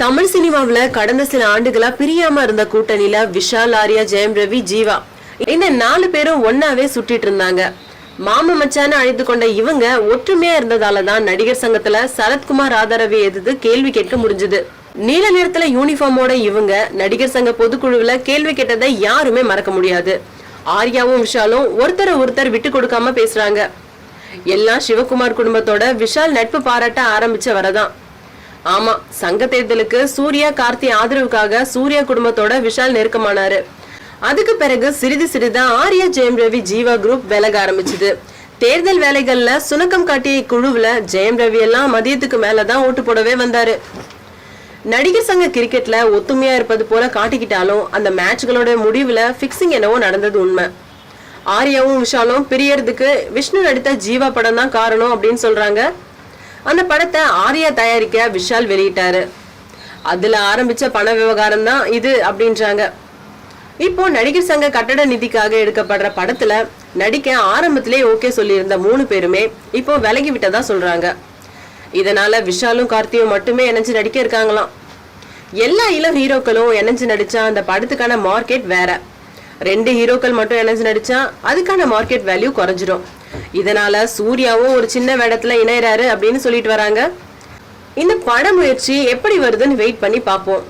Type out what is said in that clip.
தமிழ் சினிமாவுல கடந்த சில ஆண்டுகளா பிரியாம இருந்த கூட்டணியில விஷால், ஆர்யா, ஜெயம் ரவி, ஜீவா இந்த 4 பேரும் ஒன்னாவே சுட்டிட்டு இருந்தாங்க. மாம மச்சான்னு அழைத்து கொண்ட இவங்க ஒற்றுமையா இருந்ததாலதான் நடிகர் சங்கத்துல சரத்குமார், ராதாரவி எதிர்த்து கேள்வி கேட்க முடிஞ்சது. நீல நிறத்துல யூனிஃபார்மோட இவங்க நடிகர் சங்க பொதுக்குழுவுல கேள்வி கேட்டதை யாருமே மறக்க முடியாது. ஆர்யாவும் விஷாலும் ஒருத்தர் விட்டு கொடுக்காம பேசுறாங்க. எல்லாம் சிவகுமார் குடும்பத்தோட விஷால் நட்பு பாராட்ட ஆரம்பிச்ச வரதான். ஆமா, சங்க தேர்தலுக்கு சூர்யா, கார்த்தி ஆதரவுக்காக சூர்யா குடும்பத்தோட விஷால் நெருக்கமானாரு. அதுக்கு பிறகு சிறிதா ஆர்யா, ஜெயம் ரவி, ஜீவா குரூப் விலக ஆரம்பிச்சது. தேர்தல் வேலைகள்ல சுணக்கம் காட்டிய இக்குழுவுல ஜெயம் ரவி எல்லாம் மதியத்துக்கு மேலதான் ஓட்டு போடவே வந்தாரு. நடிகர் சங்க கிரிக்கெட்ல ஒத்துமையா இருப்பது போல காட்டிக்கிட்டாலும் அந்த மேட்ச்களோட முடிவுல பிக்சிங் என்னவோ நடந்தது உண்மை. ஆர்யாவும் விஷாலும் பிரியறதுக்கு விஷ்ணு நடித்த ஜீவா படம் தான் காரணம் அப்படின்னு சொல்றாங்க. அந்த படத்தை ஆர்யா தயாரிக்க விஷால் வெளியிட்டாரு. அதுல ஆரம்பிச்ச பண விவகாரம் தான் இது அப்படின்றாங்க. இப்போ நடிகர் சங்க கட்டட நிதிக்காக எடுக்கப்படுற படத்துல நடிக்க ஆரம்பத்திலே ஓகே சொல்லியிருந்த 3 பேருமே இப்போ விலகி விட்டதா சொல்றாங்க. இதனால விஷாலும் கார்த்தியும் மட்டுமே இணைஞ்சு நடிக்க இருக்காங்களாம். எல்லா இளம் ஹீரோக்களும் இணைஞ்சு நடிச்சா அந்த படத்துக்கான மார்க்கெட் வேற. 2 ஹீரோக்கள் மட்டும் இணைஞ்சு நடிச்சா அதுக்கான மார்க்கெட் வேல்யூ குறைஞ்சிடும். இதனால சூர்யாவும் ஒரு சின்ன வேடத்துல இணையறாரு அப்படின்னு சொல்லிட்டு வராங்க. இந்த பட முயற்சி எப்படி வருதுன்னு வெயிட் பண்ணி பார்ப்போம்.